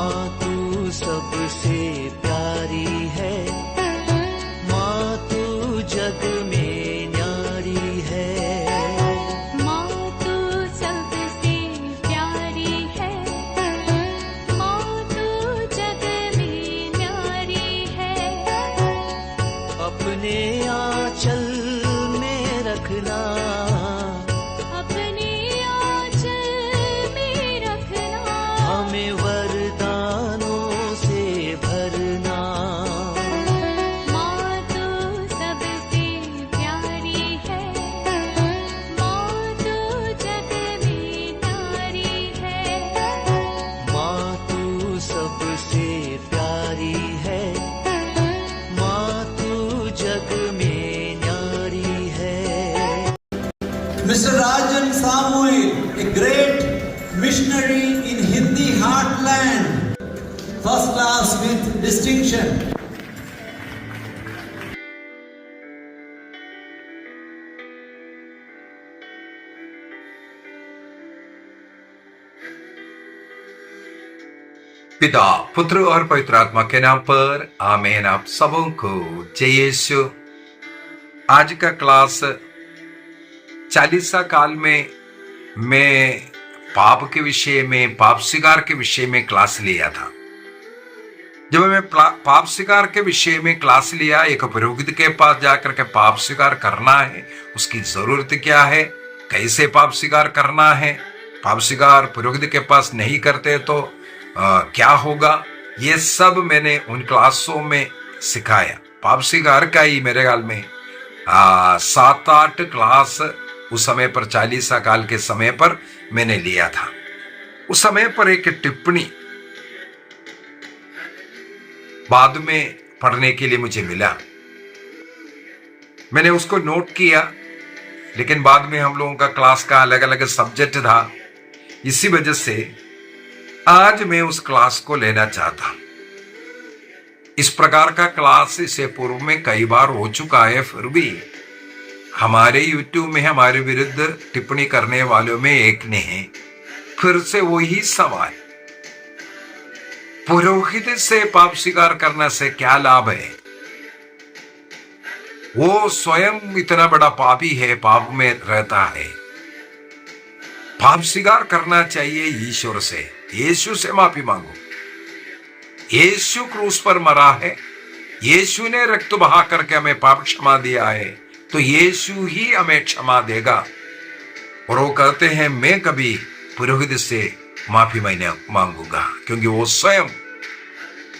माँ तू सबसे प्यारी है, माँ तू जग में न्यारी है। माँ तू सबसे प्यारी है, माँ तू जग में न्यारी है। अपने आंचल में रखना, अपने आंचल में रखना। हमें वरदानों से भरना। माँ तू सबसे प्यारी है, माँ तू जग में न्यारी है। माँ तू सबसे प्यारी है, माँ तू जग में न्यारी है। Mr. Rajan Samuel, a great missionary in Hindi heartland, first class with distinction. पिता, पुत्र और पवित्र आत्मा के नाम पर आमीन। आप सबों को जय यीशु। आज का क्लास चालीसा काल में मैं पाप के विषय में, पाप स्वीकार के विषय में क्लास लिया था। जब मैं पाप स्वीकार के विषय में क्लास लिया, एक पुरोहित के पास जाकर के पाप स्वीकार करना है, उसकी जरूरत क्या है, कैसे पाप स्वीकार करना है, पाप स्वीकार पुरोहित के पास नहीं करते तो क्या होगा, ये सब मैंने उन क्लासों में सिखाया। पाप स्वीकार का ही मेरे ख्याल में 7-8 क्लास उस समय पर, चालीसा काल के समय पर मैंने लिया था। उस समय पर एक टिप्पणी बाद में पढ़ने के लिए मुझे मिला, मैंने उसको नोट किया, लेकिन बाद में हम लोगों का क्लास का अलग अलग सब्जेक्ट था, इसी वजह से आज मैं उस क्लास को लेना चाहता हूं। इस प्रकार का क्लास इससे पूर्व में कई बार हो चुका है, फिर भी हमारे YouTube में हमारे विरुद्ध टिप्पणी करने वालों में एक ने है फिर से वही सवाल, पुरोहित से पाप स्वीकार करने से क्या लाभ है? वो स्वयं इतना बड़ा पापी है, पाप में रहता है। पाप स्वीकार करना चाहिए ईश्वर से, यीशु से माफी मांगो। यीशु क्रूस पर मरा है, यीशु ने रक्त बहा करके हमें पाप क्षमा दिया है, तो यीशु ही हमें क्षमा देगा। और वो कहते हैं मैं कभी पुरोहित से माफी मैंने मांगूंगा, क्योंकि वो स्वयं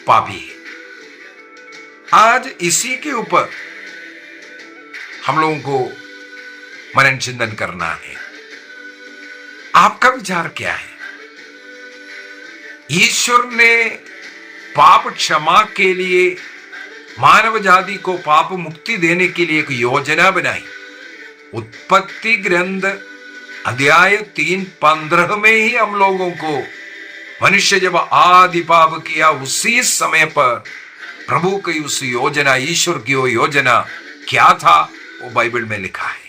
पापी है। आज इसी के ऊपर हम लोगों को मनन चिंतन करना है। आपका विचार क्या है? ईश्वर ने पाप क्षमा के लिए, मानव जाति को पाप मुक्ति देने के लिए एक योजना बनाई। उत्पत्ति ग्रंथ अध्याय 3:15 में ही हम लोगों को, मनुष्य जब आदि पाप किया उसी समय पर प्रभु की उस योजना, ईश्वर की वो योजना क्या था, वो बाइबल में लिखा है।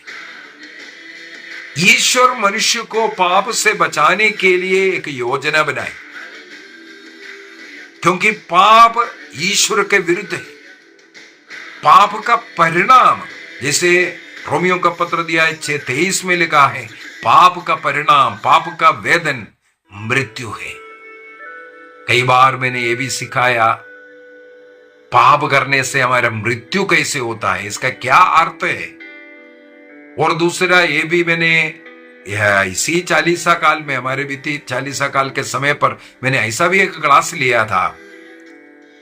ईश्वर मनुष्य को पाप से बचाने के लिए एक योजना बनाई, क्योंकि पाप ईश्वर के विरुद्ध है। पाप का परिणाम, जैसे रोमियो का पत्र अध्याय 6:23 में लिखा है, पाप का परिणाम, पाप का वेदन मृत्यु है। कई बार मैंने ये भी सिखाया, पाप करने से हमारा मृत्यु कैसे होता है, इसका क्या अर्थ है। और दूसरा ये भी मैंने इसी चालीसा काल में, हमारे बीती चालीसा काल के समय पर मैंने ऐसा भी एक क्लास लिया था।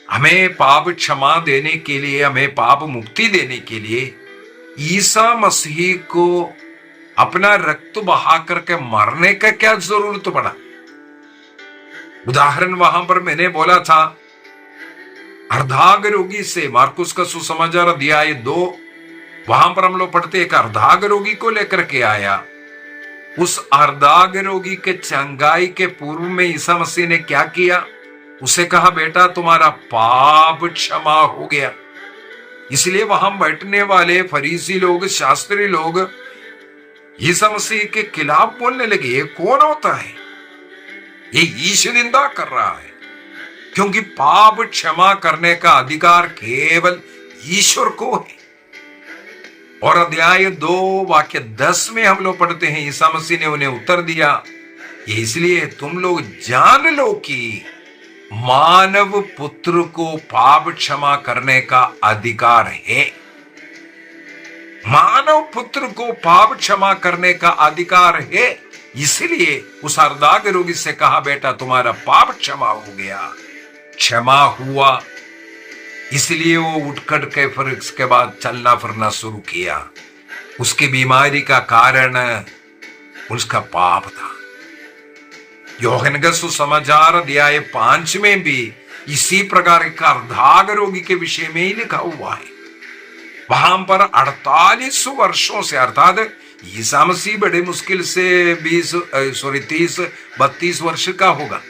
हमें पाप क्षमा देने के लिए, हमें पाप मुक्ति देने के लिए ईसा मसीह को अपना रक्त बहा करके मरने का क्या जरूरत पड़ा। उदाहरण वहां पर मैंने बोला था, अर्धांग रोगी से, मार्कुस का सुसमाचार अध्याय 2, वहां पर हम लोग पढ़ते, एक अर्धांग रोगी को लेकर के आया। उस अर्धांग रोगी के चंगाई के पूर्व में ईसा मसीह ने क्या किया? उसे कहा, बेटा तुम्हारा पाप क्षमा हो गया। इसलिए वहां बैठने वाले फरीसी लोग, शास्त्री लोग ईसा मसीह के खिलाफ बोलने लगे, ये कौन होता है, ये ईश निंदा कर रहा है, क्योंकि पाप क्षमा करने का अधिकार केवल ईश्वर को है। और अध्याय 2 वाक्य 10 में हम लोग पढ़ते हैं, ईसा मसीह ने उन्हें उत्तर दिया, ये इसलिए तुम लोग जान लो कि मानव पुत्र को पाप क्षमा करने का अधिकार है। मानव पुत्र को पाप क्षमा करने का अधिकार है, इसलिए उस अर्धांग रोगी से कहा, बेटा तुम्हारा पाप क्षमा हो गया। क्षमा हुआ, इसलिए वो उठ कर के फिर इसके बाद चलना फिरना शुरू किया। उसकी बीमारी का कारण उसका पाप था। यूहन्ना का सुसमाचार अध्याय 5 में भी इसी प्रकार का अर्धांग रोगी के विषय में ही लिखा हुआ है। वहां पर 48 वर्षों से, अर्थात ईसा मसीह बड़े मुश्किल से 30-32 वर्ष का होगा,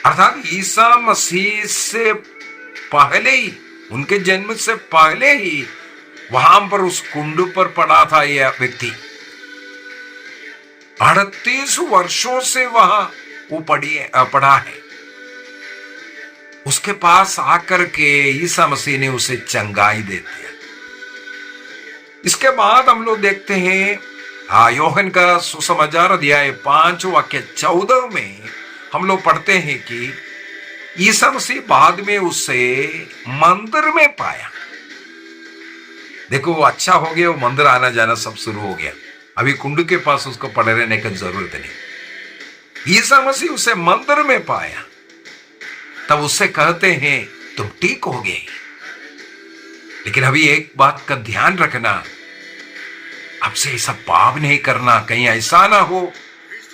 अर्थात ईसा मसीह से पहले ही, उनके जन्म से पहले ही वहां पर उस कुंड पर पड़ा था यह व्यक्ति। 38 वर्षों से वहां वो पड़ा है। उसके पास आकर के ईसा मसीह ने उसे चंगाई दे दिया। इसके बाद हम लोग देखते हैं यूहन्ना का सुसमाचार अध्याय 5 वाक्य 14 में हम लोग पढ़ते हैं कि ईसा मसीह बाद में उसे मंदिर में पाया। देखो वो अच्छा हो गया, वो मंदिर आना जाना सब शुरू हो गया। अभी कुंड के पास उसको पड़े रहने की जरूरत नहीं। ईसा मसीह उसे मंदिर में पाया, तब उससे कहते हैं तुम ठीक हो गए। लेकिन अभी एक बात का ध्यान रखना, अब से ऐसा पाप नहीं करना, कहीं ऐसा ना हो।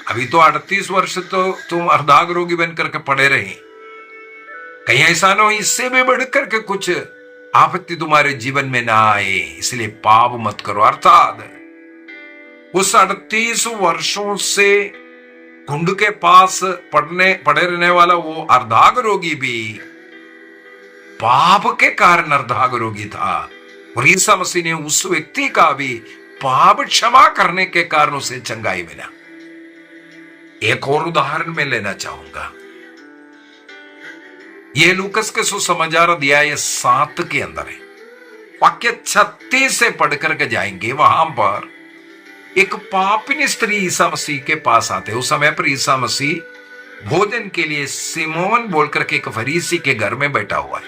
अभी तो 38 वर्ष तो तुम अर्धांग रोगी बनकर के पड़े रहे, कहीं ऐसा ना हो इससे भी बढ़कर के कुछ आपत्ति तुम्हारे जीवन में ना आए, इसलिए पाप मत करो। अर्थात उस 38 वर्षों से कुंड के पास पड़े रहने वाला वो अर्धांग रोगी भी पाप के कारण अर्धांग रोगी था, और ईसा मसीह ने उस व्यक्ति का भी पाप क्षमा करने के कारण उसे चंगाई मिला। एक और उदाहरण मैं लेना चाहूंगा। यह लूकस के सुसमाचार अध्याय 7 के अंदर है। वाक्य 36 से पढ़कर के जाएंगे। वहां पर एक पापिनी स्त्री ईसा मसीह के पास आते। उस समय पर ईसा मसीह भोजन के लिए सिमोन बोलकर के एक फरीसी के घर में बैठा हुआ है।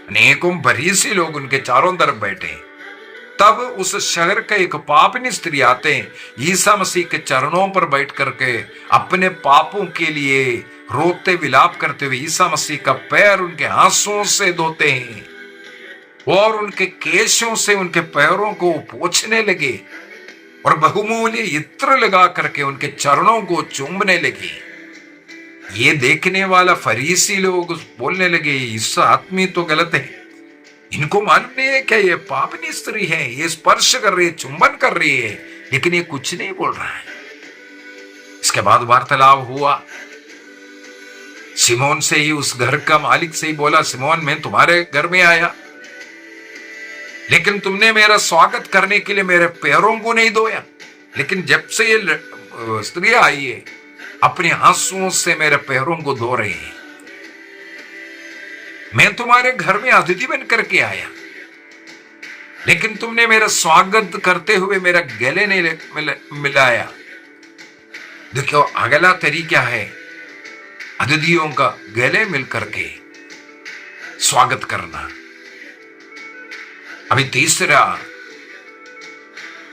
अनेकों फरीसी लोग उनके चारों तरफ बैठे हैं। तब उस शहर के एक पापिनी स्त्री आते हैं, ईसा मसीह के चरणों पर बैठ करके अपने पापों के लिए रोते विलाप करते हुए ईसा मसीह का पैर उनके आंसुओं से धोते हैं और उनके केशों से उनके पैरों को पोंछने लगे और बहुमूल्य इत्र लगा करके उनके चरणों को चूमने लगे। ये देखने वाला फरीसी लोग बोलने लगे, इस आदमी तो गलत है, इनको मालूम नहीं है क्या ये पापनी स्त्री है, ये स्पर्श कर रही है, चुंबन कर रही है, लेकिन ये कुछ नहीं बोल रहा है। इसके बाद वार्तालाप हुआ। सिमोन से ही, उस घर का मालिक से ही बोला, सिमोन मैं तुम्हारे घर में आया, लेकिन तुमने मेरा स्वागत करने के लिए मेरे पैरों को नहीं धोया, लेकिन जब से ये स्त्री आई है अपने आंसुओं से मेरे पैरों को धो रही है। मैं तुम्हारे घर में अतिथि बन करके आया, लेकिन तुमने मेरा स्वागत करते हुए मेरा गले नहीं मिलाया। देखो अगला तरीका है अतिथियों का गले मिल करके स्वागत करना। अभी तीसरा,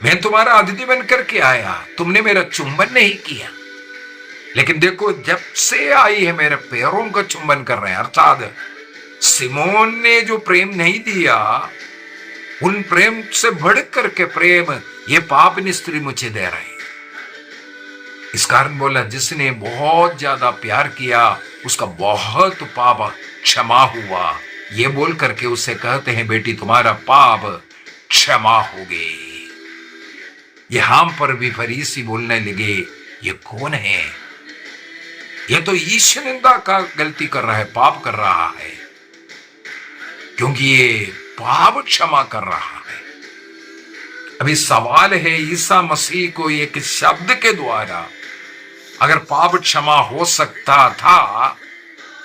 मैं तुम्हारा अतिथि बन करके आया, तुमने मेरा चुंबन नहीं किया, लेकिन देखो जब से आई है मेरे पैरों का चुंबन कर रहे हैं। अर्थात सिमोन ने जो प्रेम नहीं दिया, उन प्रेम से बढ़ करके प्रेम ये पापनी स्त्री मुझे दे रहे हैं। इस कारण बोला, जिसने बहुत ज्यादा प्यार किया उसका बहुत पाप क्षमा हुआ। ये बोल करके उससे कहते हैं, बेटी तुम्हारा पाप क्षमा हो गए। यहां पर भी फरीसी बोलने लगे, ये कौन है? ये तो ईश निंदा का गलती कर रहा है, पाप कर रहा है, क्योंकि ये पाप क्षमा कर रहा है। अभी सवाल है, ईसा मसीह को एक शब्द के द्वारा अगर पाप क्षमा हो सकता था,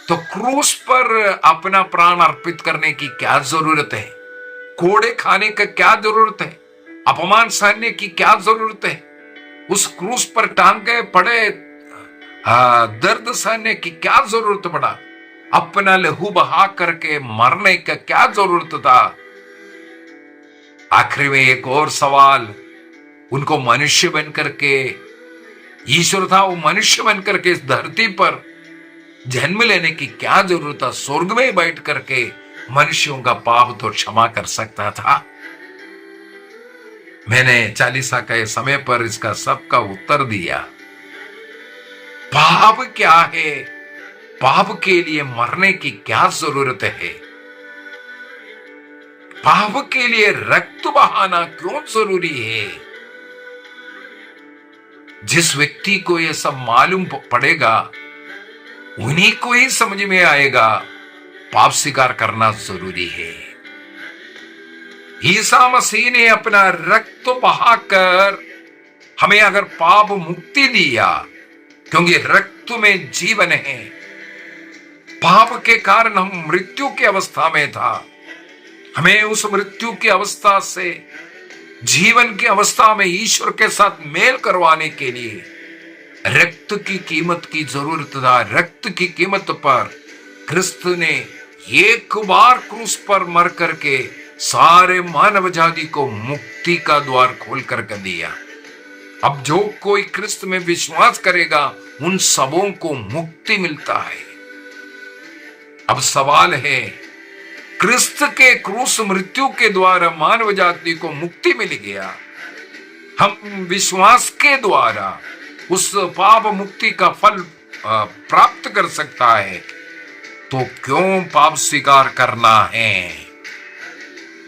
तो क्रूस पर अपना प्राण अर्पित करने की क्या जरूरत है? कोड़े खाने का क्या जरूरत है? अपमान सहने की क्या जरूरत है? उस क्रूस पर टांगे पड़े दर्द सहने की क्या जरूरत पड़ा? अपना लहू बहा करके मरने का क्या जरूरत था? आखिर में एक और सवाल, उनको मनुष्य बनकर के, ईश्वर था वो मनुष्य बनकर के इस धरती पर जन्म लेने की क्या जरूरत था? स्वर्ग में बैठ करके मनुष्यों का पाप तो क्षमा कर सकता था। मैंने चालीसा के समय पर इसका सबका उत्तर दिया। पाप क्या है? पाप के लिए मरने की क्या जरूरत है? पाप के लिए रक्त बहाना क्यों जरूरी है? जिस व्यक्ति को यह सब मालूम पड़ेगा उन्हीं को ही समझ में आएगा पाप स्वीकार करना जरूरी है। ईसा मसीह ने अपना रक्त बहाकर हमें अगर पाप मुक्ति दिया, क्योंकि रक्त में जीवन है। पाप के कारण हम मृत्यु की अवस्था में था, हमें उस मृत्यु की अवस्था से जीवन की अवस्था में ईश्वर के साथ मेल करवाने के लिए रक्त की कीमत की जरूरत था। रक्त की कीमत पर क्रिस्त ने एक बार क्रूस पर मर करके सारे मानव जाति को मुक्ति का द्वार खोल करके दिया। अब जो कोई क्रिस्त में विश्वास करेगा उन सबों को मुक्ति मिलता है। अब सवाल है, क्रिस्त के क्रूस मृत्यु के द्वारा मानव जाति को मुक्ति मिल गया, हम विश्वास के द्वारा उस पाप मुक्ति का फल प्राप्त कर सकता है, तो क्यों पाप स्वीकार करना है?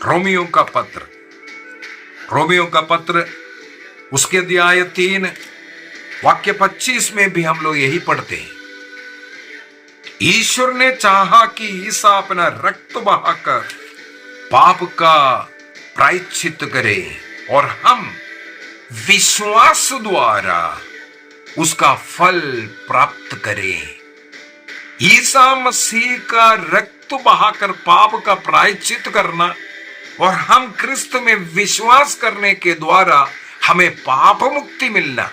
रोमियो का पत्र उसके अध्याय 3 वाक्य 25 में भी हम लोग यही पढ़ते हैं। ईश्वर ने चाहा कि ईसा अपना रक्त बहाकर पाप का प्रायश्चित करे और हम विश्वास द्वारा उसका फल प्राप्त करें। ईसा मसीह का रक्त बहाकर पाप का प्रायश्चित करना और हम क्रिस्त में विश्वास करने के द्वारा हमें पाप मुक्ति मिलना,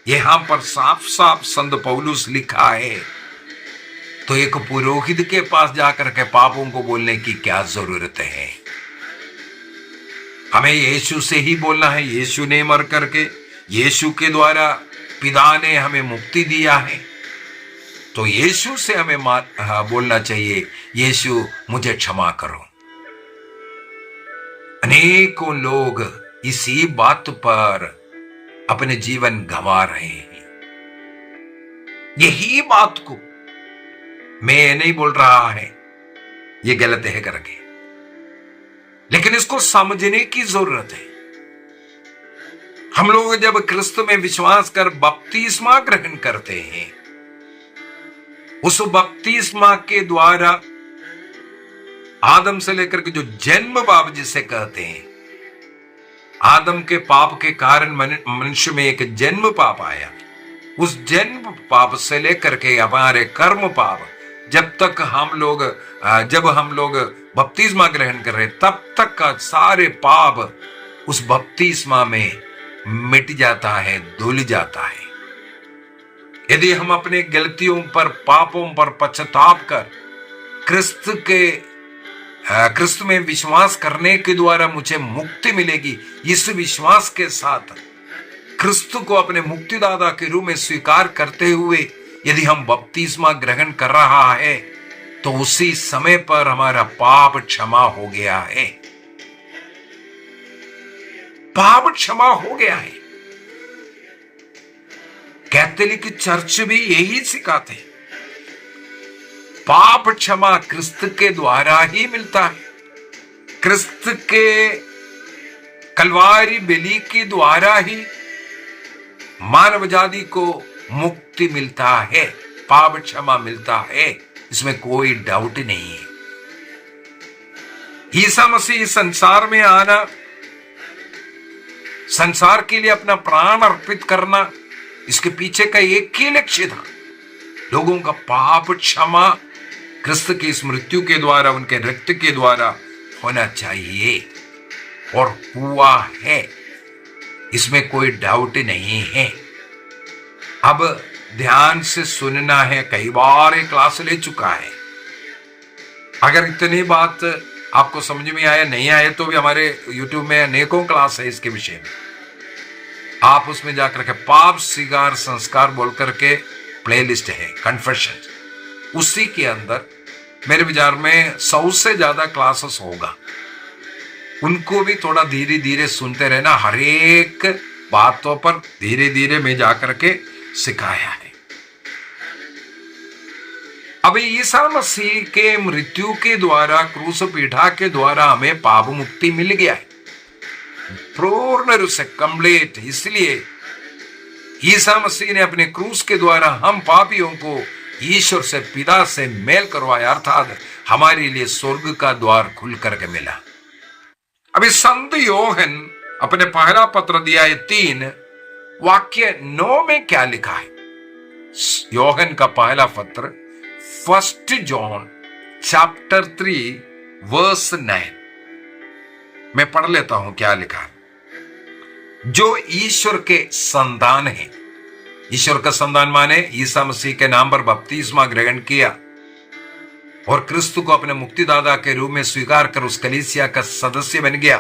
यहां पर साफ साफ संत पौलुस लिखा है। तो एक पुरोहित के पास जाकर के पापों को बोलने की क्या जरूरत है? हमें यीशु से ही बोलना है। यीशु ने मर करके, यीशु के द्वारा पिता ने हमें मुक्ति दिया है, तो यीशु से हमें बोलना चाहिए, यीशु मुझे क्षमा करो। अनेकों लोग इसी बात पर अपने जीवन गंवा रहे हैं। यही बात को मैं नहीं बोल रहा है ये गलत है करके, लेकिन इसको समझने की जरूरत है। हम लोग जब क्रिस्त में विश्वास कर बपतिस्मा ग्रहण करते हैं, उस बपतिस्मा के द्वारा आदम से लेकर के जो जन्म पाप जिसे कहते हैं, आदम के पाप के कारण मनुष्य में एक जन्म पाप आया। उस जन्म पाप से लेकर के हमारे कर्म पाप, जब हम लोग बपतिस्मा ग्रहण कर रहे तब तक का सारे पाप उस बपतिस्मा में मिट जाता है, धुल जाता है। यदि हम अपने गलतियों पर, पापों पर पश्चाताप कर क्रिस्त में विश्वास करने के द्वारा मुझे मुक्ति मिलेगी, इस विश्वास के साथ क्रिस्त को अपने मुक्तिदाता के रूप में स्वीकार करते हुए यदि हम बपतिस्मा ग्रहण कर रहा है, तो उसी समय पर हमारा पाप क्षमा हो गया है। पाप क्षमा हो गया है। कैथोलिक चर्च भी यही सिखाते हैं, पाप क्षमा क्रिस्त के द्वारा ही मिलता है। क्रिस्त के कलवारी बलि के द्वारा ही मानव जाति को मुक्ति मिलता है, पाप क्षमा मिलता है, इसमें कोई डाउट नहीं है। ईसा मसीह संसार में आना, संसार के लिए अपना प्राण अर्पित करना, इसके पीछे का एक ही लक्ष्य था, लोगों का पाप क्षमा क्रिस्त की इस मृत्यु के द्वारा, उनके रक्त के द्वारा होना चाहिए, और हुआ है, इसमें कोई डाउट नहीं है। अब ध्यान से सुनना है, कई बार एक क्लास ले चुका है। अगर इतनी बात आपको समझ में आया, नहीं आए तो भी हमारे YouTube में अनेकों क्लास है इसके विषय में, आप उसमें जाकर के पाप स्वीकार संस्कार बोल करके प्लेलिस्ट है कन्फेशन, उसी के अंदर मेरे विचार में 100 से ज्यादा क्लासेस होगा। उनको भी थोड़ा धीरे धीरे सुनते रहना, हर एक बातों पर धीरे धीरे मैं जाकर के सिखाया है। अब ईसा मसीह के मृत्यु के द्वारा, क्रूस पीठा के द्वारा हमें पाप मुक्ति मिल गया है, पूर्ण रूप से कंप्लीट। इसलिए ईसा मसीह ने अपने क्रूस के द्वारा हम पापियों को ईश्वर से, पिता से मेल करवाया, अर्थात हमारे लिए स्वर्ग का द्वार खुल करके मिला। अभी संत योहन अपने पहला पत्र दिया है 3 वाक्य 9 में क्या लिखा है? योहन का पहला पत्र 1 जॉन चैप्टर 3 वर्स 9 मैं पढ़ लेता हूं क्या लिखा है। जो ईश्वर के संतान है, ईश्वर का संतान माने ईसा मसीह के नाम पर बपतिस्मा ग्रहण किया और क्रिस्त को अपने मुक्तिदाता के रूप में स्वीकार कर उस कलीसिया का सदस्य बन गया,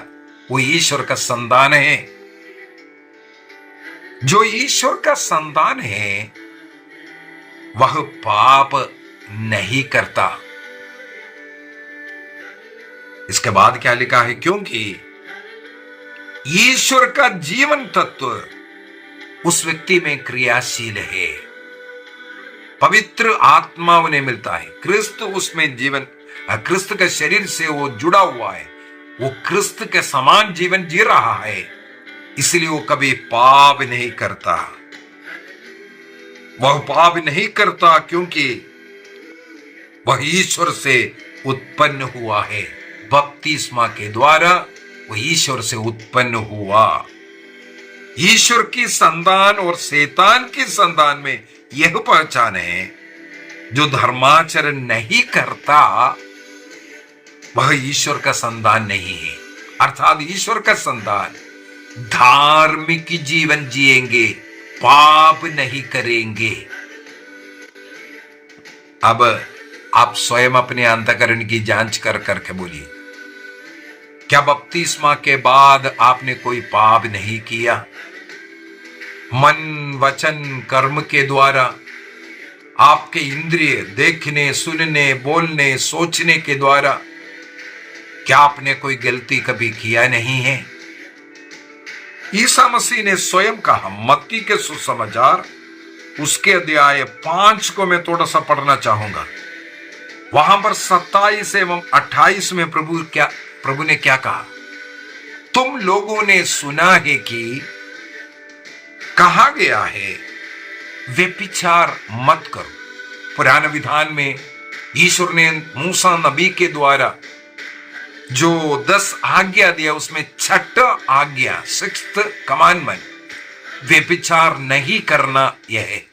वो ईश्वर का संतान है। जो ईश्वर का संतान है वह पाप नहीं करता। इसके बाद क्या लिखा है? क्योंकि ईश्वर का जीवन तत्व उस व्यक्ति में क्रियाशील है, पवित्र आत्मा उन्हें मिलता है, क्रिस्त उसमें जीवन, क्रिस्त के शरीर से वो जुड़ा हुआ है, वो क्रिस्त के समान जीवन जी रहा है, इसलिए वो कभी पाप नहीं करता। वह पाप नहीं करता क्योंकि वह ईश्वर से उत्पन्न हुआ है, बपतिस्मा के द्वारा वो ईश्वर से उत्पन्न हुआ। ईश्वर की संतान और शैतान की संतान में यह पहचान है, जो धर्माचरण नहीं करता वह ईश्वर का संतान नहीं है। अर्थात ईश्वर का संतान धार्मिक जीवन जिएंगे, पाप नहीं करेंगे। अब आप स्वयं अपने अंतःकरण की जांच कर करके बोलिए, क्या बपतिस्मा के बाद आपने कोई पाप नहीं किया? मन, वचन, कर्म के द्वारा आपके इंद्रिय देखने, सुनने, बोलने, सोचने के द्वारा क्या आपने कोई गलती कभी किया नहीं है? ईसा मसीह ने स्वयं कहा, मत्ती के सुसमाचार उसके अध्याय 5 को मैं थोड़ा सा पढ़ना चाहूंगा। वहां पर 27 एवं 28 में प्रभु ने क्या कहा? तुम लोगों ने सुना है कि कहा गया है व्यभिचार मत करो। पुराने विधान में ईश्वर ने मूसा नबी के द्वारा जो 10 आज्ञा दिया, उसमें 6th आज्ञा, 6th कमांडमेंट, व्यभिचार नहीं करना यह है।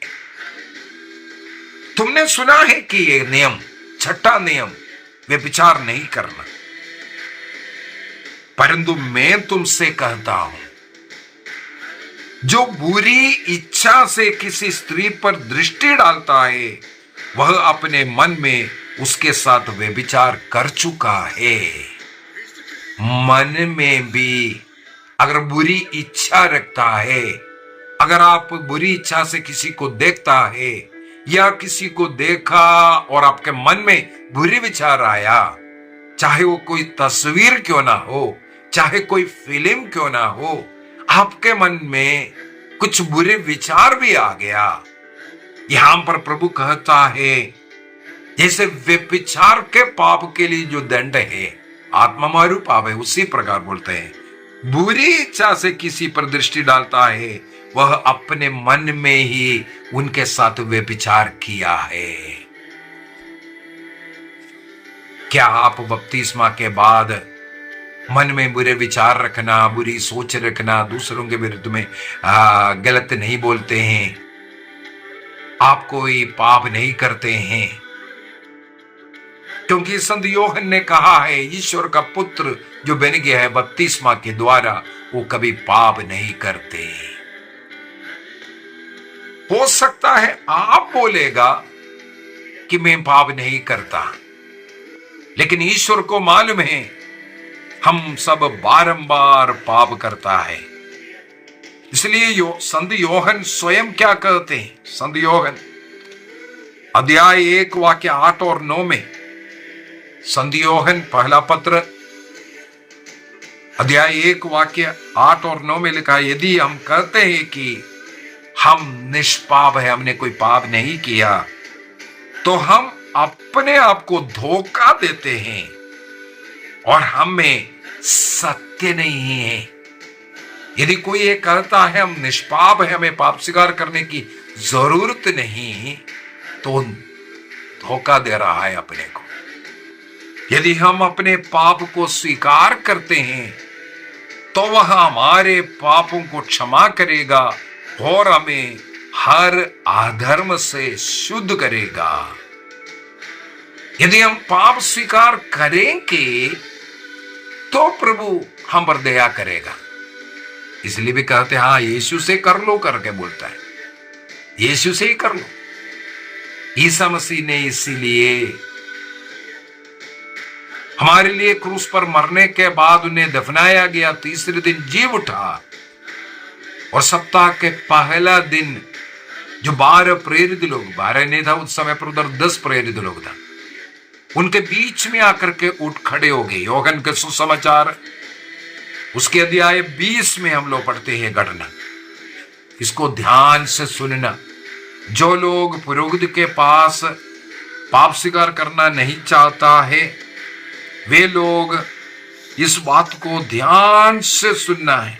तुमने सुना है कि यह नियम, 6ठा नियम, व्यभिचार नहीं करना, परंतु मैं तुमसे कहता हूं, जो बुरी इच्छा से किसी स्त्री पर दृष्टि डालता है वह अपने मन में उसके साथ व्यभिचार कर चुका है। मन में भी अगर बुरी इच्छा रखता है, अगर आप बुरी इच्छा से किसी को देखता है या किसी को देखा और आपके मन में बुरी विचार आया, चाहे वो कोई तस्वीर क्यों ना हो, चाहे कोई फिल्म क्यों ना हो, आपके मन में कुछ बुरे विचार भी आ गया, यहां पर प्रभु कहता है जैसे व्यभिचार के पाप के लिए जो दंड है आत्मामारू पाप है, उसी प्रकार बोलते हैं बुरी इच्छा से किसी पर दृष्टि डालता है वह अपने मन में ही उनके साथ व्यभिचार किया है। क्या आप बपतिस्मा के बाद मन में बुरे विचार रखना, बुरी सोच रखना, दूसरों के विरुद्ध में गलत नहीं बोलते हैं? आप कोई पाप नहीं करते हैं, क्योंकि संत यूहन्ना ने कहा है ईश्वर का पुत्र जो बन गया है बपतिस्मा के द्वारा, वो कभी पाप नहीं करते। हो सकता है आप बोलेगा कि मैं पाप नहीं करता, लेकिन ईश्वर को मालूम है हम सब बारंबार पाप करता है। इसलिए संत यूहन्ना स्वयं क्या कहते हैं? संत यूहन्ना अध्याय 1 वाक्य 8 और 9 में, संत यूहन्ना पहला पत्र अध्याय 1 वाक्य 8 और 9 में लिखा है, यदि हम कहते हैं कि हम निष्पाप है, हमने कोई पाप नहीं किया, तो हम अपने आप को धोखा देते हैं और हमें सत्य नहीं है। यदि कोई ये कहता है हम निष्पाप है, हमें पाप स्वीकार करने की जरूरत नहीं, तो धोखा दे रहा है अपने को। यदि हम अपने पाप को स्वीकार करते हैं तो वह हमारे पापों को क्षमा करेगा और हमें हर अधर्म से शुद्ध करेगा। यदि हम पाप स्वीकार करेंगे तो प्रभु हम पर दया करेगा। इसलिए भी कहते हैं हाँ यीशु से कर लो करके बोलता है, यीशु से ही कर लो। ईसा मसीह ने इसीलिए हमारे लिए क्रूस पर मरने के बाद उन्हें दफनाया गया, तीसरे दिन जी उठा और सप्ताह के पहला दिन जो 12 प्रेरित लोग, 12 नहीं था उस समय पर, उधर 10 प्रेरित लोग था, उनके बीच में आकर के उठ खड़े हो गए। यूहन्ना के सुसमाचार उसके अध्याय 20 में हम लोग पढ़ते हैं घटना। इसको ध्यान से सुनना। जो लोग पुरोहित के पास पाप स्वीकार करना नहीं चाहता है, वे लोग इस बात को ध्यान से सुनना है।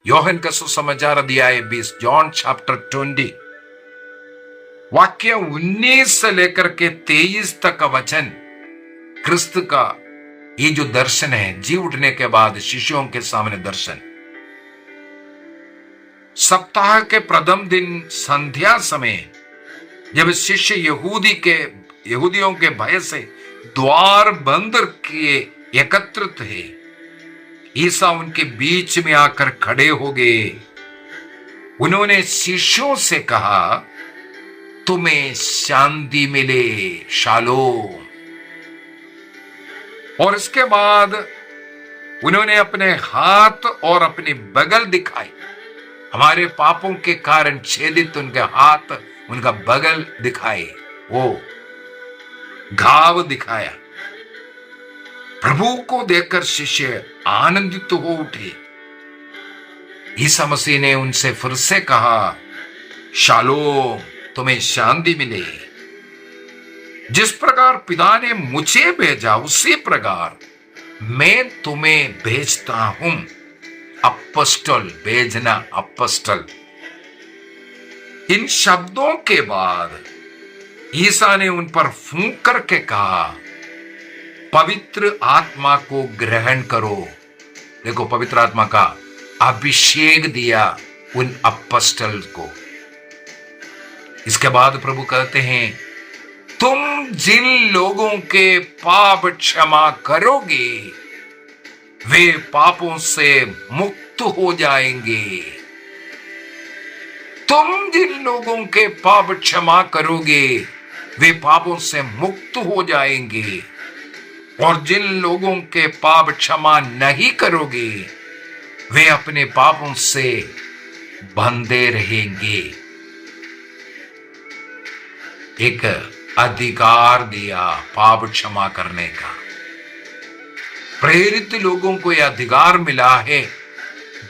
यूहन्ना का सुसमाचार अध्याय 20, जॉन चैप्टर 20 वाक्य 19 से लेकर के 23 तक का वचन, क्रिस्त का ये जो दर्शन है जी उठने के बाद शिष्यों के सामने दर्शन। सप्ताह के प्रथम दिन संध्या समय जब शिष्य यहूदियों के भय से द्वार बंद किए एकत्रित थे, ईसा उनके बीच में आकर खड़े हो गए। उन्होंने शिष्यों से कहा, तुम्हें शांति मिले, शालोम। और इसके बाद उन्होंने अपने हाथ और अपनी बगल दिखाई। हमारे पापों के कारण छेदित उनके हाथ, उनका बगल दिखाए, वो घाव दिखाया। प्रभु को देखकर शिष्य आनंदित हो उठे। ईसा मसीह ने उनसे फिर से कहा, शालोम, तुम्हें शांति मिले। जिस प्रकार पिता ने मुझे भेजा उसी प्रकार मैं तुम्हें भेजता हूं। अपस्टल, भेजना, अपस्टल। इन शब्दों के बाद ईसा ने उन पर फूंक करके कहा, पवित्र आत्मा को ग्रहण करो। देखो, पवित्र आत्मा का अभिषेक दिया उन अपस्टल को। इसके बाद प्रभु कहते हैं, तुम जिन लोगों के पाप क्षमा करोगे वे पापों से मुक्त हो जाएंगे। तुम जिन लोगों के पाप क्षमा करोगे वे पापों से मुक्त हो जाएंगे, और जिन लोगों के पाप क्षमा नहीं करोगे वे अपने पापों से बंधे रहेंगे। एक अधिकार दिया पाप क्षमा करने का। प्रेरित लोगों को यह अधिकार मिला है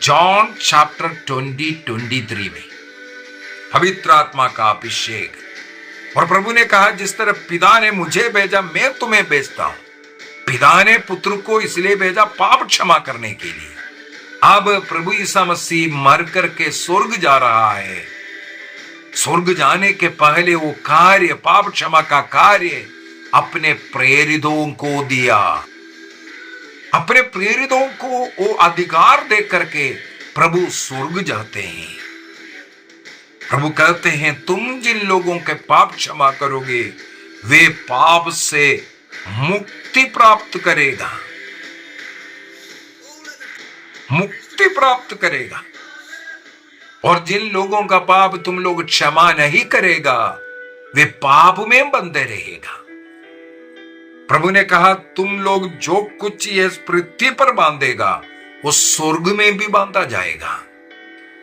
जॉन चैप्टर 20-23 में, पवित्र आत्मा का अभिषेक। और प्रभु ने कहा, जिस तरह पिता ने मुझे भेजा मैं तुम्हें भेजता हूं। पिता ने पुत्र को इसलिए भेजा पाप क्षमा करने के लिए। अब प्रभु ईसा मसीह मर करके स्वर्ग जा रहा है। स्वर्ग जाने के पहले वो कार्य, पाप क्षमा का कार्य अपने प्रेरितों को दिया। अपने प्रेरितों को वो अधिकार दे करके प्रभु स्वर्ग जाते हैं। प्रभु कहते हैं तुम जिन लोगों के पाप क्षमा करोगे वे पाप से मुक्ति प्राप्त करेगा, मुक्ति प्राप्त करेगा। और जिन लोगों का पाप तुम लोग क्षमा नहीं करेगा वे पाप में बंधे रहेगा। प्रभु ने कहा तुम लोग जो कुछ ये पृथ्वी पर बांधेगा वो स्वर्ग में भी बांधा जाएगा,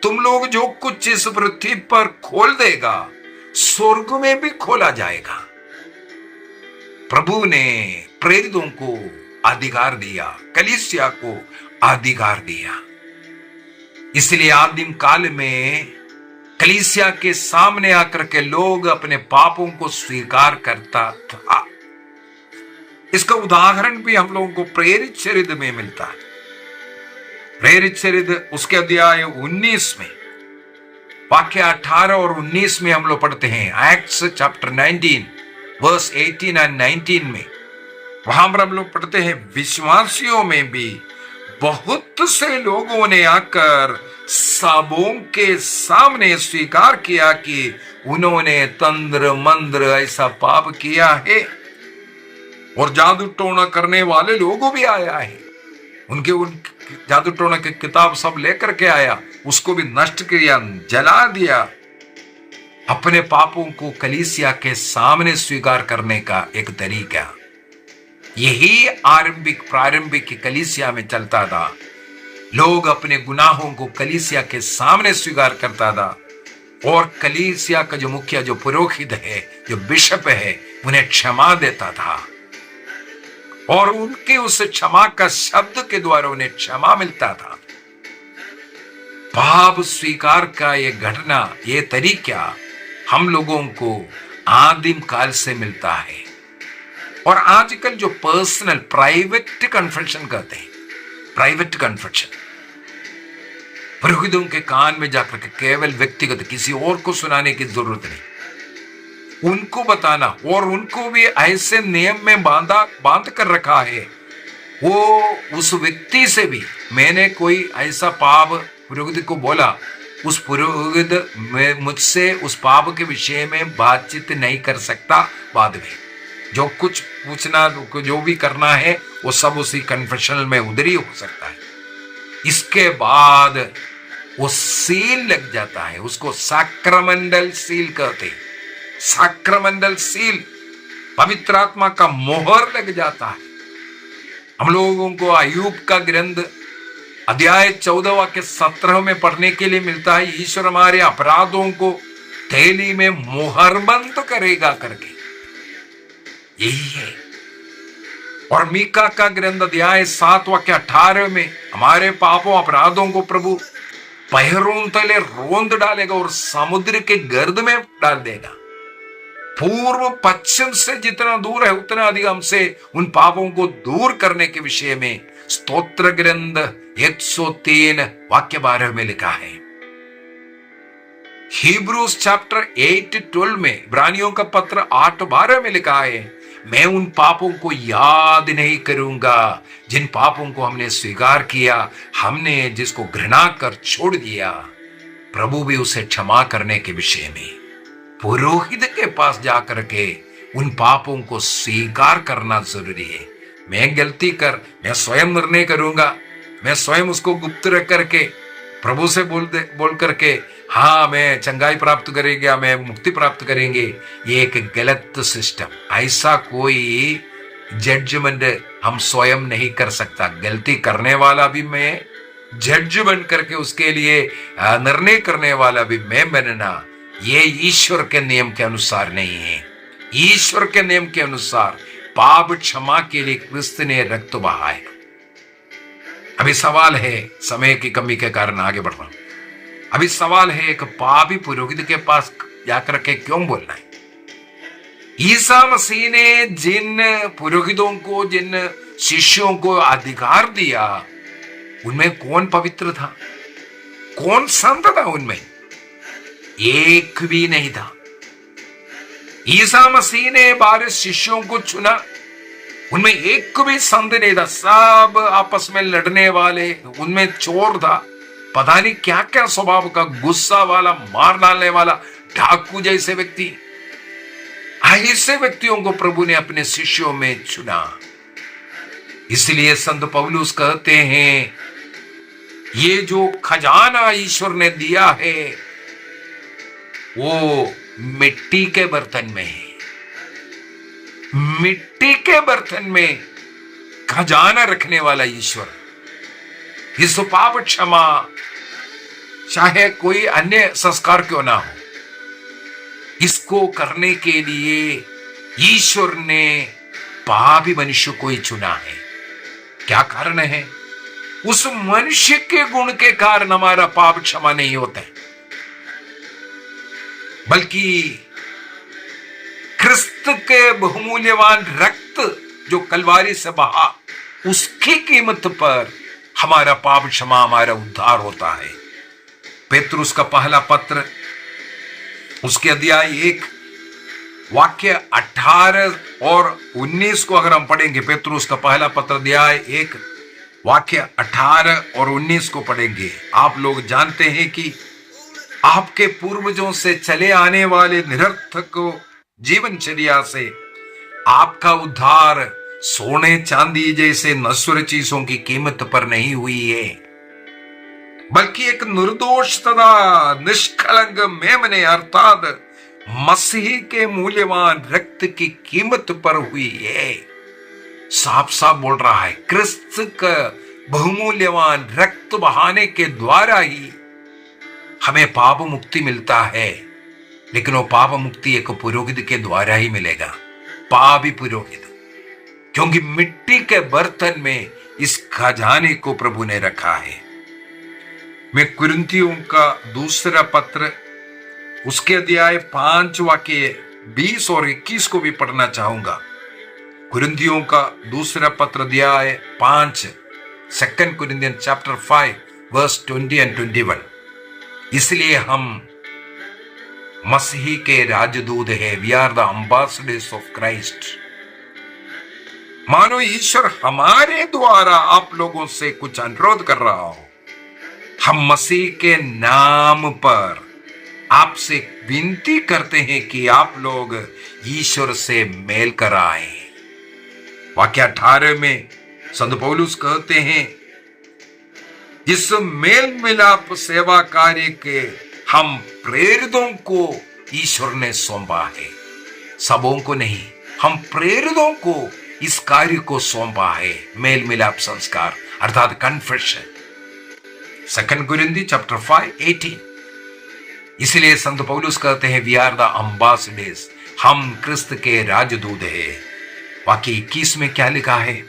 तुम लोग जो कुछ इस पृथ्वी पर खोल देगा स्वर्ग में भी खोला जाएगा। प्रभु ने प्रेरितों को अधिकार दिया, कलीसिया को अधिकार दिया। इसलिए आदिम काल में कलीसिया के सामने आकर के लोग अपने पापों को स्वीकार करता था। इसका उदाहरण भी हम लोगों को प्रेरित चरित्र में मिलता है। प्रेरित चरित्र उसके अध्याय 19 में वाक्य 18 और 19 में हम लोग पढ़ते हैं। एक्ट्स चैप्टर 19 वर्स 18 एंड 19 में वहां पर हम लोग पढ़ते हैं विश्वासियों में भी बहुत से लोगों ने आकर सबों के सामने स्वीकार किया कि उन्होंने तंत्र मंत्र ऐसा पाप किया है, और जादू टोना करने वाले लोगों भी आया है। उन जादू टोना की किताब सब लेकर के आया, उसको भी नष्ट किया, जला दिया। अपने पापों को कलीसिया के सामने स्वीकार करने का एक तरीका यही प्रारंभिक कलीसिया में चलता था। लोग अपने गुनाहों को कलीसिया के सामने स्वीकार करता था, और कलीसिया का जो मुखिया, जो पुरोहित है, जो बिशप है, उन्हें क्षमा देता था, और उनके उस क्षमा का शब्द के द्वारा उन्हें क्षमा मिलता था। पाप स्वीकार का ये घटना, ये तरीका हम लोगों को आदिम काल से मिलता है। और आजकल जो पर्सनल प्राइवेट कन्फेशन कहते हैं, प्राइवेट कन्फेशन, पुरोहितों के कान में जाकर के केवल व्यक्तिगत, किसी और को सुनाने की जरूरत नहीं, उनको बताना, और उनको भी ऐसे नियम में बांध कर रखा है। वो उस व्यक्ति से भी, मैंने कोई ऐसा पाप पुरोहित को बोला, उस पुरोहित मुझसे उस पाप के विषय में बातचीत नहीं कर सकता। बाद में जो कुछ पूछना, जो भी करना है, वो सब उसी कन्फेशनल में उधर ही हो सकता है। इसके बाद वो सील लग जाता है, उसको सैक्रमेंटल सील कहते हैं। सैक्रमेंटल सील, पवित्र आत्मा का मोहर लग जाता है। हम लोगों को अय्यूब का ग्रंथ अध्याय 14 वाक्य 17 में पढ़ने के लिए मिलता है, ईश्वर हमारे अपराधों को थैली में मोहरबंद करेगा करके, यही है। और मीका का ग्रंथ अध्याय 7 वाक्य 18 में हमारे पापों अपराधों को प्रभु पैरों तले रोंद डालेगा और समुद्र के गर्द में डाल देगा। पूर्व पश्चिम से जितना दूर है उतना अधिक हमसे उन पापों को दूर करने के विषय में स्तोत्र ग्रंथ 103 वाक्य 12 में लिखा है। हिब्रूज चैप्टर 8:12 में, इब्रानियों का पत्र 8:12 में लिखा है, मैं उन पापों को याद नहीं करूंगा जिन पापों को हमने स्वीकार किया, हमने जिसको घृणा कर छोड़ दिया। प्रभु भी उसे क्षमा करने के विषय में पुरोहित के पास जाकर के उन पापों को स्वीकार करना जरूरी है। मैं गलती कर, मैं स्वयं निर्णय करूंगा, मैं स्वयं उसको गुप्त रख करके प्रभु से बोल करके हाँ मैं चंगाई प्राप्त करेंगे, मैं मुक्ति प्राप्त करेंगे, ये एक गलत सिस्टम। ऐसा कोई जजमेंट हम स्वयं नहीं कर सकता। गलती करने वाला भी मैं, जज बन करके उसके लिए निर्णय करने वाला भी मैं बनना, ये ईश्वर के नियम के अनुसार नहीं है। ईश्वर के नियम के अनुसार पाप क्षमा के लिए क्रिस्त ने रक्त बहाया। अभी सवाल है, समय की कमी के कारण आगे बढ़ रहा हूं। अभी सवाल है, एक पापी पुरोहित के पास जाकर के क्यों बोलना है? ईसा मसीह ने जिन पुरोहितों को, जिन शिष्यों को अधिकार दिया, उनमें कौन पवित्र था? कौन संत था? उनमें एक भी नहीं था। ईसा मसीह ने 12 शिष्यों को चुना, उनमें एक भी संत नहीं था। सब आपस में लड़ने वाले, उनमें चोर था, पता नहीं क्या क्या स्वभाव का, गुस्सा वाला, मार डालने वाला, डाकू जैसे व्यक्ति, ऐसे व्यक्तियों को प्रभु ने अपने शिष्यों में चुना। इसलिए संत पौलुस कहते हैं ये जो खजाना ईश्वर ने दिया है वो मिट्टी के बर्तन में है। मिट्टी के बर्तन में खजाना रखने वाला ईश्वर, इस पाप क्षमा चाहे कोई अन्य संस्कार क्यों ना हो, इसको करने के लिए ईश्वर ने पापी मनुष्य को ही चुना है। क्या कारण है? उस मनुष्य के गुण के कारण हमारा पाप क्षमा नहीं होता है, बल्कि क्रिस्त के बहुमूल्यवान रक्त जो कलवारी से बहा, उसकी कीमत पर हमारा पाप क्षमा, हमारा उद्धार होता है। पेतरुस का पहला पत्र उसके अध्याय 1 वाक्य 18 और 19 को अगर हम पढ़ेंगे, पेतरुस का पहला पत्र अध्याय 1 वाक्य 18 और 19 को पढ़ेंगे, आप लोग जानते हैं कि आपके पूर्वजों से चले आने वाले निरर्थक जीवनचर्या से आपका उद्धार सोने चांदी जैसे नश्वर चीजों की कीमत पर नहीं हुई है, बल्कि एक निर्दोष तथा निष्कलंक मेमने अर्थात मसीह के मूल्यवान रक्त की कीमत पर हुई है। साफ साफ बोल रहा है, क्रिस्त का बहुमूल्यवान रक्त बहाने के द्वारा ही हमें पाप मुक्ति मिलता है। लेकिन वो पाप मुक्ति एक पुरोहित के द्वारा ही मिलेगा, पापी पुरोहित, क्योंकि मिट्टी के बर्तन में इस खजाने को प्रभु ने रखा है। मैं कुरिन्थियों का दूसरा पत्र उसके अध्याय 5 वाक्य 20 और 21 को भी पढ़ना चाहूंगा। कुरिन्थियों का दूसरा पत्र अध्याय 5, 2 Corinthians chapter 5 verse 20 and 21। इसलिए हम मसीह के राजदूत है, we are the ambassadors of Christ. मानो ईश्वर हमारे द्वारा आप लोगों से कुछ अनुरोध कर रहा हो। हम मसीह के नाम पर आपसे विनती करते हैं कि आप लोग ईश्वर से मेल कर आए। वाक्य 18 में संत पौलुस कहते हैं, इस मेल मिलाप सेवा कार्य के हम प्रेरितों को ईश्वर ने सौंपा है, सबों को नहीं, हम प्रेरितों को इस कार्य को सौंपा है। मेल मिलाप संस्कार अर्थात कन्फेशन, 2 Corinthians chapter 5:18। इसलिए संत पौलुस कहते हैं, वी आर द एम्बेसडर्स, हम क्रिस्त के राजदूत हैं। वाक्य 21 में क्या लिखा है?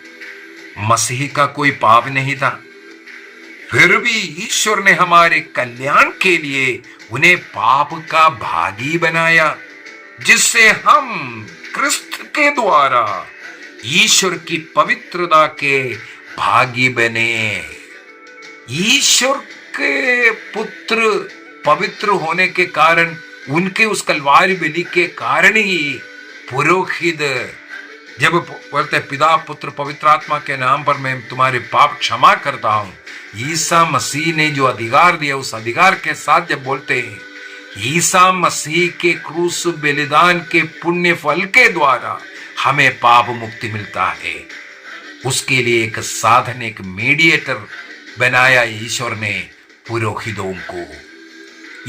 मसीह का कोई पाप नहीं था, फिर भी ईश्वर ने हमारे कल्याण के लिए उन्हें पाप का भागी बनाया, जिससे हम क्रिस्त के द्वारा ईश्वर की पवित्रता के भागी बने। ईश्वर के पुत्र पवित्र होने के कारण, उनके उस कलवारी बलि के कारण ही पुरोहित जब बोलते पिता पुत्र पवित्र आत्मा के नाम पर मैं तुम्हारे पाप क्षमा करता हूं, ईसा मसीह ने जो अधिकार दिया उस अधिकार के साथ जब बोलते हैं ईसा मसीह के क्रूस बलिदान के पुण्य फल के द्वारा हमें पाप मुक्ति मिलता है, उसके लिए एक साधन, एक मीडिएटर बनाया ईश्वर ने पुरोहितों को।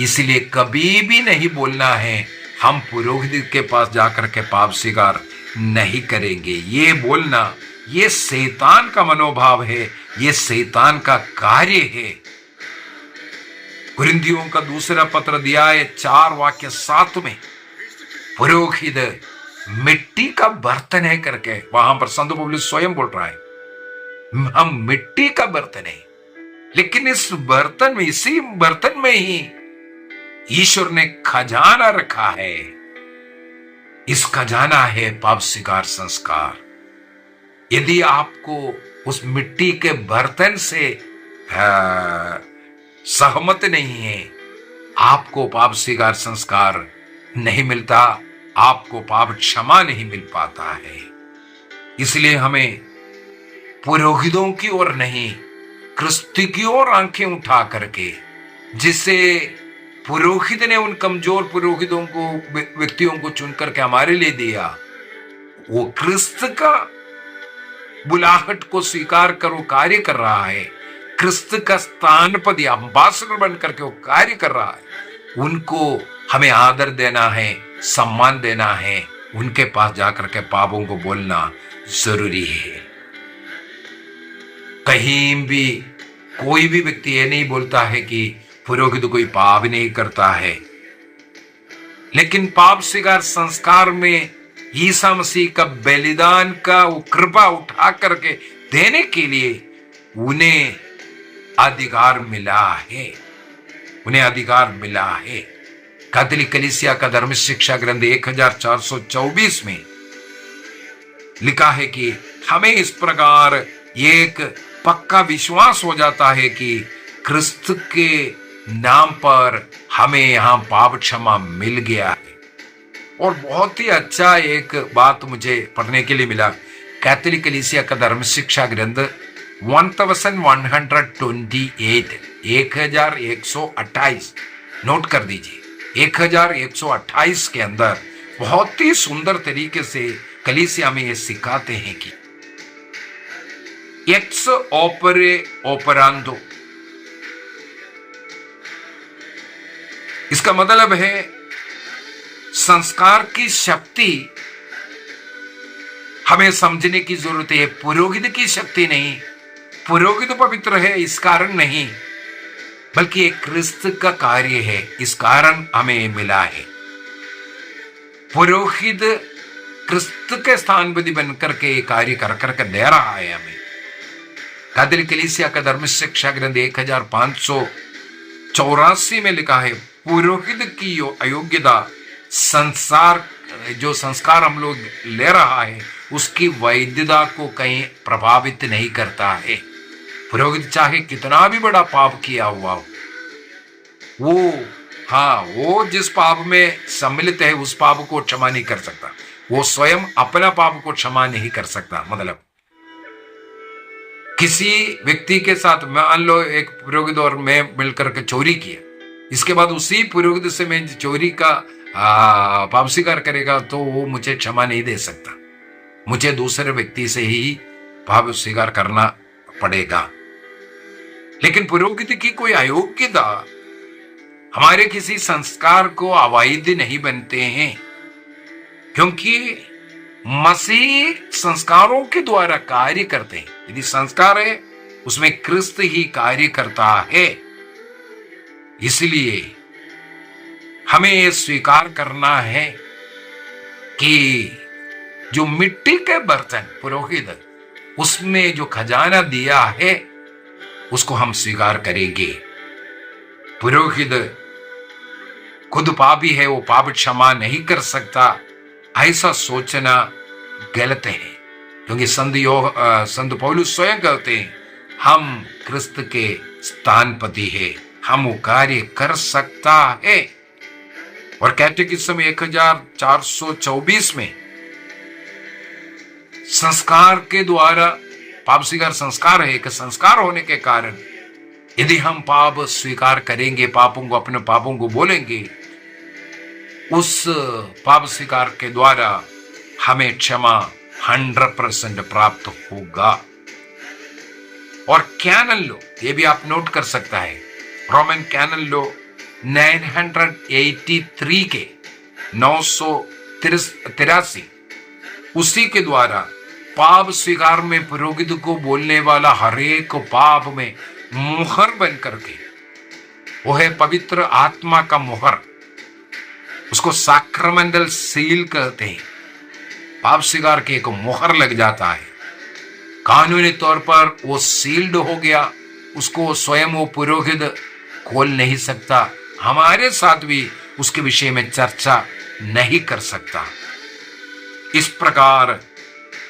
इसलिए कभी भी नहीं बोलना है हम पुरोहित के पास जाकर के पाप स्वीकार नहीं करेंगे। ये बोलना ये शैतान का मनोभाव है, ये शैतान का कार्य है। कुरिन्थियों का दूसरा पत्र अध्याय 4 वाक्य 7 में पुरोहित मिट्टी का बर्तन है करके वहां पर संत पौलुस स्वयं बोल रहा है, हम मिट्टी का बर्तन है, लेकिन इस बर्तन में, इसी बर्तन में ही ईश्वर ने खजाना रखा है। इस खजाना है पाप स्वीकार संस्कार। यदि आपको उस मिट्टी के बर्तन से सहमत नहीं है, आपको पाप स्वीकार संस्कार नहीं मिलता, आपको पाप क्षमा नहीं मिल पाता है। इसलिए हमें पुरोहितों की ओर नहीं, क्रिस्त की ओर आंखें उठा करके, जिसे पुरोहित ने उन कमजोर पुरोहितों को, व्यक्तियों को चुन करके हमारे लिए दिया, वो क्रिस्त का बुलाहट को स्वीकार कर वो कार्य कर रहा है। क्रिस्त का स्थानपति अम्बासडर बन करके वो कार्य कर रहा है। उनको हमें आदर देना है, सम्मान देना है, उनके पास जाकर के पापों को बोलना जरूरी है। कहीं भी कोई भी व्यक्ति ये नहीं बोलता है कि पुरोहित कोई पाप नहीं करता है, लेकिन पाप स्वीकार संस्कार में ईसा मसीह का बलिदान का वो कृपा उठा करके देने के लिए उन्हें अधिकार मिला है, उन्हें अधिकार मिला है। कैथोलिक कलीसिया का धर्म शिक्षा ग्रंथ 1424 में लिखा है कि हमें इस प्रकार एक पक्का विश्वास हो जाता है कि क्रिस्त के नाम पर हमें यहां पाप क्षमा मिल गया है। और बहुत ही अच्छा एक बात मुझे पढ़ने के लिए मिला, कैथोलिक कलीसिया का धर्म शिक्षा ग्रंथ 1128 1128 नोट कर दीजिए। 1128 के अंदर बहुत ही सुंदर तरीके से कलीसिया में ये सिखाते हैं कि एक्स ओपरे ओपरांडो, इसका मतलब है संस्कार की शक्ति हमें समझने की जरूरत है। पुरोहित की शक्ति नहीं, पुरोहित पवित्र है इस कारण नहीं, बल्कि एक क्रिस्त का कार्य है, इस कारण हमें मिला है। पुरोहित क्रिस्त के स्थानपति बनकर के कार्य कर करके दे रहा है हमें। कैथोलिक कलीसिया का धर्म शिक्षा ग्रंथ 1584 में लिखा है, पुरोहित की अयोग्यता जो संस्कार हम लोग ले रहा है उसकी वैधता को कहीं प्रभावित नहीं करता है। पुरोहित चाहे कितना भी बड़ा पाप किया हुआ हो, वो जिस पाप में सम्मिलित है उस पाप को क्षमा नहीं कर सकता, वो स्वयं अपना पाप को क्षमा नहीं कर सकता। मतलब किसी व्यक्ति के साथ मान लो एक पुरोहित और मैं मिलकर के चोरी किया, इसके बाद उसी पुरोहित से मैं चोरी का पाप स्वीकार करेगा तो वो मुझे क्षमा नहीं दे सकता, मुझे दूसरे व्यक्ति से ही पाप स्वीकार करना पड़ेगा। लेकिन पुरोहित की कोई अयोग्यता हमारे किसी संस्कार को अवैध नहीं बनते हैं, क्योंकि मसीह संस्कारों के द्वारा कार्य करते हैं। यदि संस्कार है उसमें क्रिस्त ही कार्य करता है। इसलिए हमें यह स्वीकार करना है कि जो मिट्टी के बर्तन पुरोहित, उसमें जो खजाना दिया है उसको हम स्वीकार करेंगे। पुरोहित खुद पापी है, वो पाप क्षमा नहीं कर सकता, ऐसा सोचना गलत है। क्योंकि संत पौलुस स्वयं कहते हैं हम क्रिस्त के स्थानपति है, हम वो कार्य कर सकता है। और कैटेकिज्म 1424 में संस्कार के द्वारा पाप स्वीकार संस्कार है, एक संस्कार होने के कारण यदि हम पाप स्वीकार करेंगे, पापों को अपने पापों को बोलेंगे, उस पाप स्वीकार के द्वारा हमें क्षमा 100% प्राप्त होगा। और कैनन लो, ये भी आप नोट कर सकता है, रोमन कैनन लो 983 के 983, उसी के द्वारा पाप स्वीकार में पुरोहित को बोलने वाला हरेक पाप में मुहर बन करके, वो है पवित्र आत्मा का मुहर, उसको सैक्रामेंटल सील कहते हैं। पाप स्वीकार के एक मुहर लग जाता है, कानूनी तौर पर वो सील्ड हो गया, उसको स्वयं वो पुरोहित खोल नहीं सकता, हमारे साथ भी उसके विषय में चर्चा नहीं कर सकता। इस प्रकार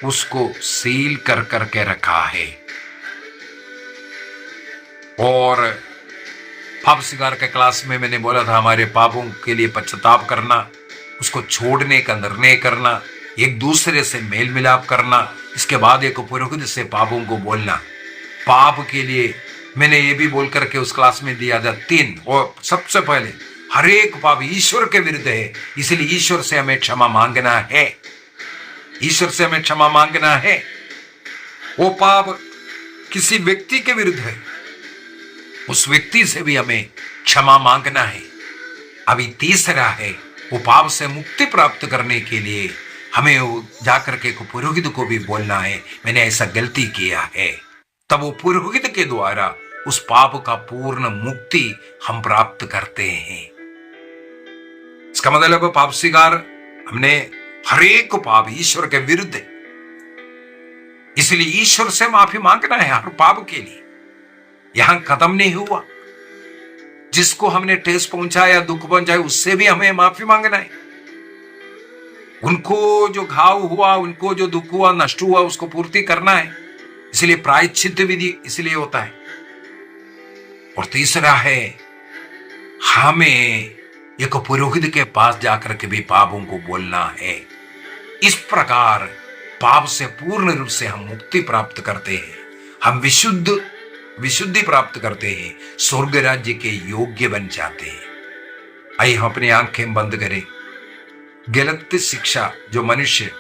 उसको सील कर करके रखा है। और पाप स्वीकार के क्लास में मैंने बोला था हमारे पापों के लिए पश्चाताप करना, उसको छोड़ने का निर्णय करना, एक दूसरे से मेल मिलाप करना, इसके बाद एक पुरोहित से पापों को बोलना, पाप के लिए मैंने ये भी बोल करके उस क्लास में दिया था 3, और सबसे पहले हर एक पाप ईश्वर के विरुद्ध है, इसलिए ईश्वर से हमें क्षमा मांगना है। ईश्वर से हमें क्षमा मांगना है। वो पाप किसी व्यक्ति के विरुद्ध है, उस व्यक्ति से भी हमें क्षमा मांगना है। अभी तीसरा है, वो पाप से मुक्ति प्राप्त करने के लिए हमें जाकर के पुरोहित को भी बोलना है, मैंने ऐसा गलती किया है। तब वो पुरोहित के द्वारा उस पाप का पूर्ण मुक्ति हम प्राप्त करते हैं। इसका मतलब पाप स्वीकार, हमने हर एक पाप ईश्वर के विरुद्ध है, इसलिए ईश्वर से माफी मांगना है हर पाप के लिए। यहां खत्म नहीं हुआ, जिसको हमने ठेस पहुंचाया, दुख पहुंचाया, उससे भी हमें माफी मांगना है। उनको जो घाव हुआ, उनको जो दुख हुआ, नष्ट हुआ, उसको पूर्ति करना है, इसलिए प्रायश्चित विधि इसलिए होता है। और तीसरा है, हमें एक पुरोहित के पास जाकर के भी पापों को बोलना है। इस प्रकार पाप से पूर्ण रूप से हम मुक्ति प्राप्त करते हैं, हम विशुद्धि प्राप्त करते हैं, स्वर्ग राज्य के योग्य बन जाते हैं। आइए हम अपनी आंखें बंद करें। गलत शिक्षा जो मनुष्य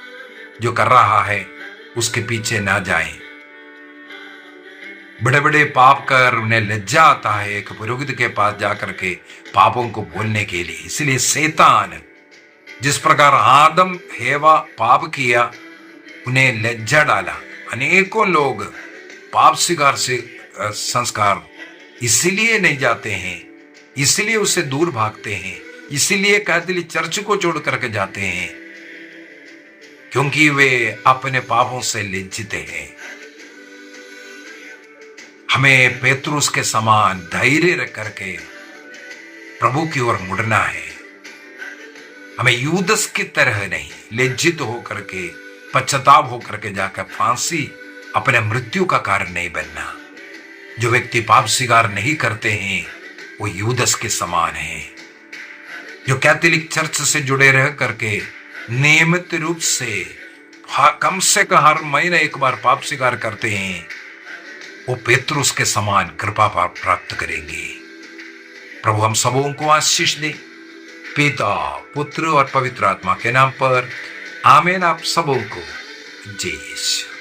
जो कर रहा है उसके पीछे ना जाएं। बड़े बड़े पाप कर उन्हें लज्जा आता है एक पुरोहित के पास जाकर के पापों को बोलने के लिए। इसलिए शैतान जिस प्रकार आदम हेवा पाप किया, उन्हें लज्जा डाला, अनेकों लोग पाप स्वीकार से संस्कार इसलिए नहीं जाते हैं, इसलिए उससे दूर भागते हैं, इसलिए कैथोलिक चर्च को छोड़ करके जाते हैं, क्योंकि वे अपने पापों से लज्जित हैं। हमें पेतरुस के समान धैर्य रख करके प्रभु की ओर मुड़ना है। हमें यूदस की तरह नहीं, लज्जित होकर के, पश्चाताप होकर के जाकर फांसी अपने मृत्यु का कारण नहीं बनना। जो व्यक्ति पाप स्वीकार नहीं करते हैं वो यूदस के समान हैं। जो कैथोलिक चर्च से जुड़े रह करके नियमित रूप से कम से कम हर महीने एक बार पाप स्वीकार करते हैं, वो पेतरुस के समान कृपा प्राप्त करेंगे। प्रभु हम सबों को आशीष दे, पिता, पुत्र और पवित्र आत्मा के नाम पर आमीन। आप सबों को जय यीशु।